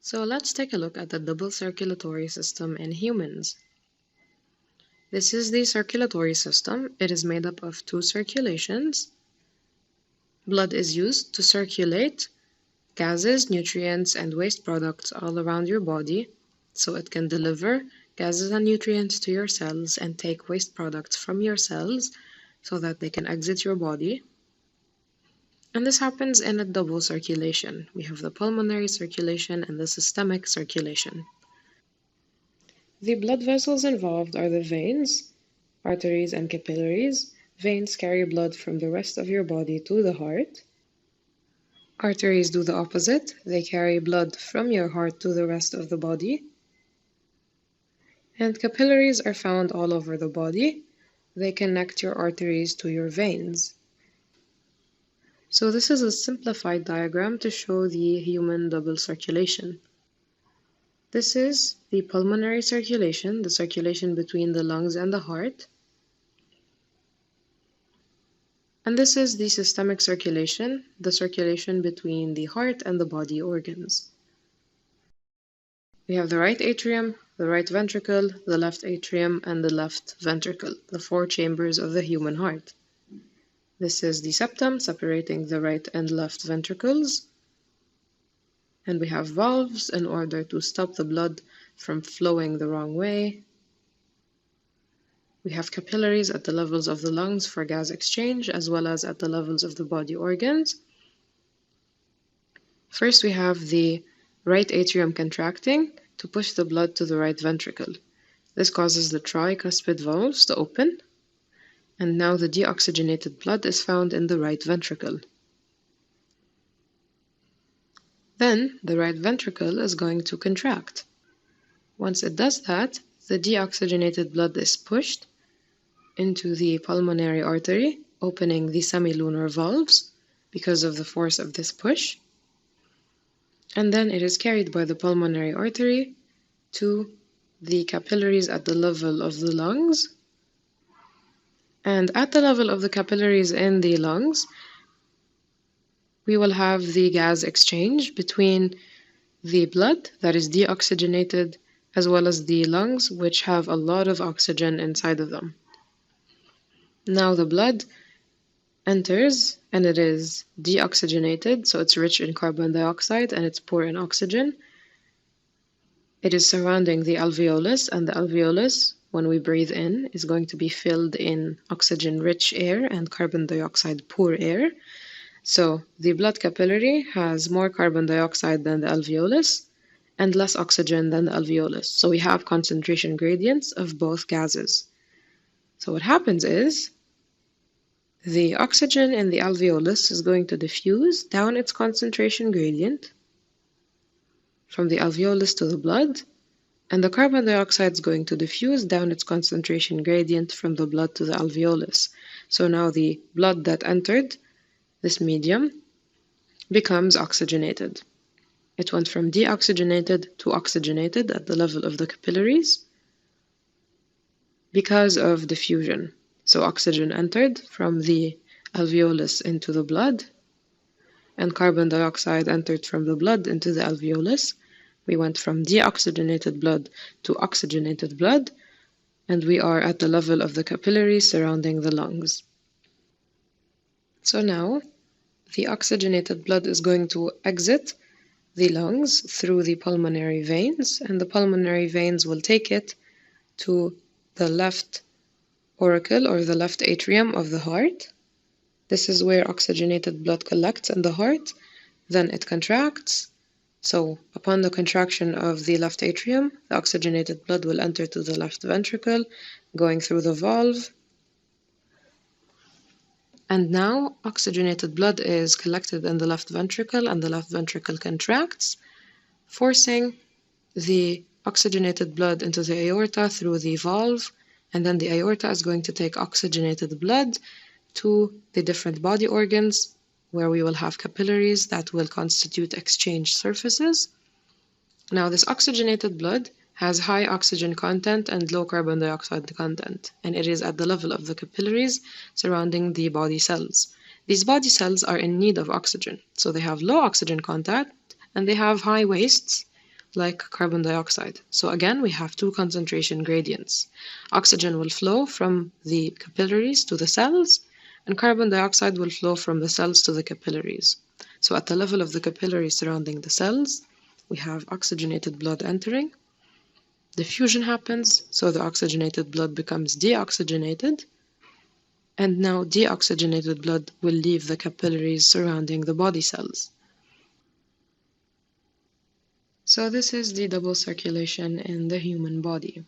So let's take a look at the double circulatory system in humans. This is the circulatory system. It is made up of two circulations. Blood is used to circulate gases, nutrients, and waste products all around your body, so it can deliver gases and nutrients to your cells and take waste products from your cells so that they can exit your body. And this happens in a double circulation. We have the pulmonary circulation and the systemic circulation. The blood vessels involved are the veins, arteries, and capillaries. Veins carry blood from the rest of your body to the heart. Arteries do the opposite. They carry blood from your heart to the rest of the body. And capillaries are found all over the body. They connect your arteries to your veins. So this is a simplified diagram to show the human double circulation. This is the pulmonary circulation, the circulation between the lungs and the heart. And this is the systemic circulation, the circulation between the heart and the body organs. We have the right atrium, the right ventricle, the left atrium, and the left ventricle, the four chambers of the human heart. This is the septum, separating the right and left ventricles. And we have valves in order to stop the blood from flowing the wrong way. We have capillaries at the levels of the lungs for gas exchange, as well as at the levels of the body organs. First, we have the right atrium contracting to push the blood to the right ventricle. This causes the tricuspid valves to open, and now the deoxygenated blood is found in the right ventricle. Then the right ventricle is going to contract. Once it does that, the deoxygenated blood is pushed into the pulmonary artery, opening the semilunar valves because of the force of this push. And then it is carried by the pulmonary artery to the capillaries at the level of the lungs. And at the level of the capillaries in the lungs, we will have the gas exchange between the blood that is deoxygenated as well as the lungs, which have a lot of oxygen inside of them. Now the blood enters and it is deoxygenated, so it's rich in carbon dioxide and it's poor in oxygen. It is surrounding the alveolus, and the alveolus, when we breathe in, is going to be filled in oxygen-rich air and carbon dioxide-poor air. So the blood capillary has more carbon dioxide than the alveolus and less oxygen than the alveolus. So we have concentration gradients of both gases. So what happens is the oxygen in the alveolus is going to diffuse down its concentration gradient from the alveolus to the blood, and the carbon dioxide is going to diffuse down its concentration gradient from the blood to the alveolus. So now the blood that entered this medium becomes oxygenated. It went from deoxygenated to oxygenated at the level of the capillaries because of diffusion. So oxygen entered from the alveolus into the blood, and carbon dioxide entered from the blood into the alveolus. We went from deoxygenated blood to oxygenated blood, and we are at the level of the capillaries surrounding the lungs. So now, the oxygenated blood is going to exit the lungs through the pulmonary veins, and the pulmonary veins will take it to the left auricle or the left atrium of the heart. This is where oxygenated blood collects in the heart. Then it contracts. So upon the contraction of the left atrium, the oxygenated blood will enter to the left ventricle, going through the valve. And now oxygenated blood is collected in the left ventricle, and the left ventricle contracts, forcing the oxygenated blood into the aorta through the valve, and then the aorta is going to take oxygenated blood to the different body organs, where we will have capillaries that will constitute exchange surfaces. Now this oxygenated blood has high oxygen content and low carbon dioxide content, and it is at the level of the capillaries surrounding the body cells. These body cells are in need of oxygen, so they have low oxygen content and they have high wastes, like carbon dioxide. So again, we have two concentration gradients. Oxygen will flow from the capillaries to the cells, and carbon dioxide will flow from the cells to the capillaries. So at the level of the capillaries surrounding the cells, we have oxygenated blood entering. Diffusion happens, so the oxygenated blood becomes deoxygenated, and now deoxygenated blood will leave the capillaries surrounding the body cells. So this is the double circulation in the human body.